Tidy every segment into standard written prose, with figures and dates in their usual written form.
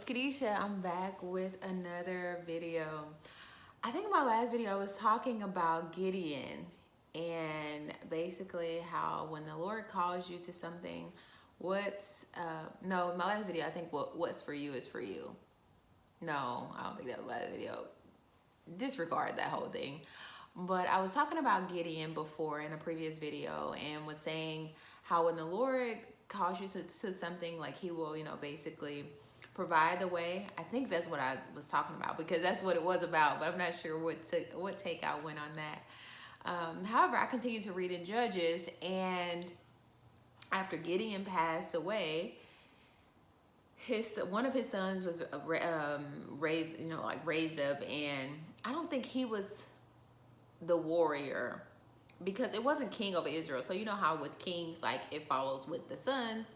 Kadisha. I'm back with another video. I think in my last video I was talking about Gideon and basically how when the Lord calls you to something, no, my last video I think what's for you is for you. No, I don't think that was the last video. Disregard that whole thing. But I was talking about Gideon before in a previous video and was saying how when the Lord calls you to something, like he will, basically provide the way. I think that's what I was talking about because that's what it was about, but I'm not sure what take I went on that. However, I continued to read in Judges, and after Gideon passed away, one of his sons was raised up, and I don't think he was the warrior because it wasn't king over Israel. So you know how with kings, like it follows with the sons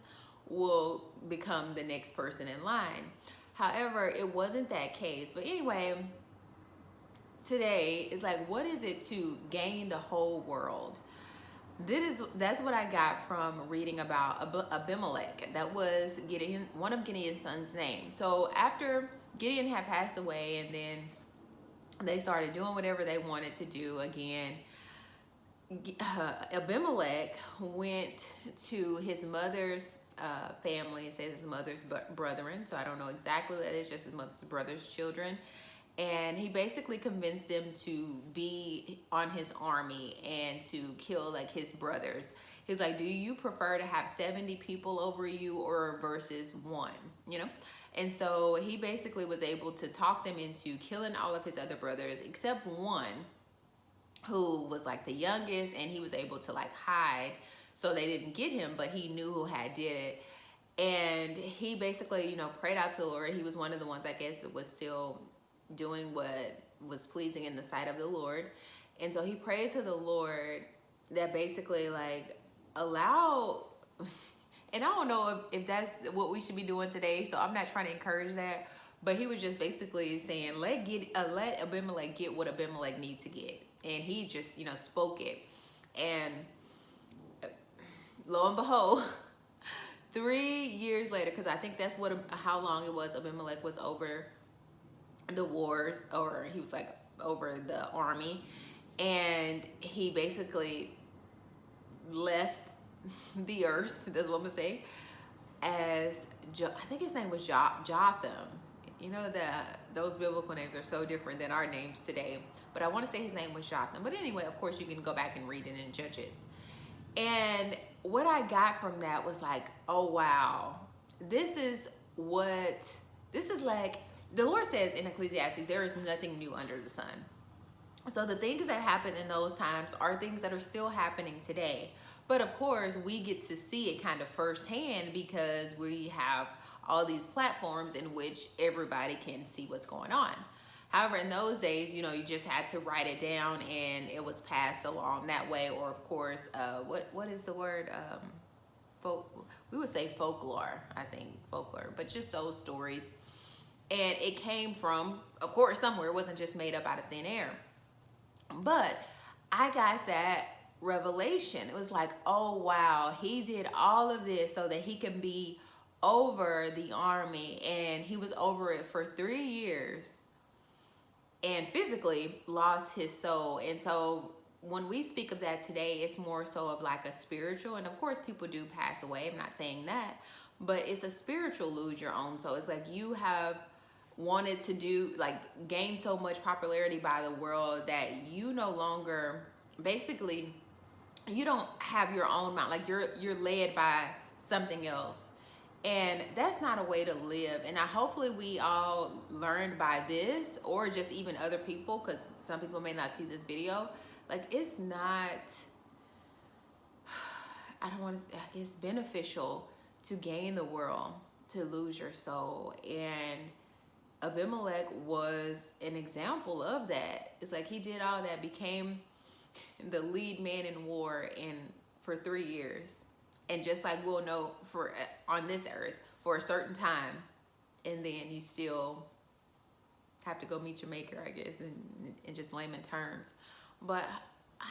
will become the next person in line. However, it wasn't that case. But anyway, today is like, what is it to gain the whole world? That's what I got from reading about Abimelech. That was one of Gideon's son's names. So after Gideon had passed away, and then they started doing whatever they wanted to do again, Abimelech went to his mother's family. It says his mother's brethren, so I don't know exactly what it is, just his mother's brother's children. And he basically convinced them to be on his army and to kill like his brothers. He's like, do you prefer to have 70 people over you or versus one, And so he basically was able to talk them into killing all of his other brothers except one who was like the youngest, and he was able to like hide so they didn't get him, but he knew who had did it. And he basically, prayed out to the Lord. He was one of the ones, I guess, that was still doing what was pleasing in the sight of the Lord. And so he prayed to the Lord that basically like allow and I don't know if that's what we should be doing today, so I'm not trying to encourage that, but he was just basically saying let Abimelech get what Abimelech needs to get. And he just spoke it, and lo and behold, 3 years later, because I think that's how long it was Abimelech was over the wars, or he was like over the army, and he basically left the earth, that's what I'm gonna say, as I think his name was Jotham. Those biblical names are so different than our names today, but I want to say his name was Jotham. But anyway, of course, you can go back and read it in Judges. And what I got from that was like, oh wow, this is like the Lord says in Ecclesiastes, there is nothing new under the sun. So the things that happened in those times are things that are still happening today. But of course, we get to see it kind of firsthand because we have all these platforms in which everybody can see what's going on. However, in those days, you just had to write it down and it was passed along that way. Or of course, what is the word? We would say folklore, I think, folklore, but just those stories. And it came from, of course, somewhere. It wasn't just made up out of thin air. But I got that revelation. It was like, oh wow, he did all of this so that he can be over the army, and he was over it for 3 years and physically lost his soul. And so when we speak of that today, it's more so of like a spiritual, and of course people do pass away, I'm not saying that, but it's a spiritual lose your own soul. It's like you have wanted to gain so much popularity by the world that you no longer, basically, you don't have your own mind. Like you're led by something else. And that's not a way to live. And hopefully we all learned by this, or just even other people, because some people may not see this video. Like, it's not, I don't want to, I guess, beneficial to gain the world, to lose your soul. And Abimelech was an example of that. It's like he did all that, became the lead man in war for 3 years. And just like we'll know on this earth for a certain time, and then you still have to go meet your maker, I guess, in just layman terms. But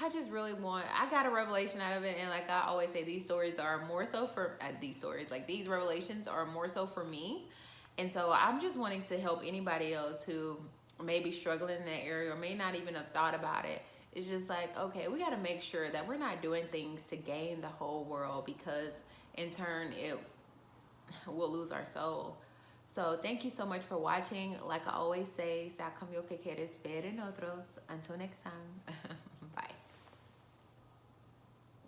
I just really I got a revelation out of it. And like I always say, these stories are more so for, these revelations are more so for me And so I'm just wanting to help anybody else who may be struggling in that area or may not even have thought about it. It's just like, okay, we got to make sure that we're not doing things to gain the whole world, because in turn it will lose our soul. So thank you so much for watching. Like I always say, sea como yo que quieres ver en otros. Until next time.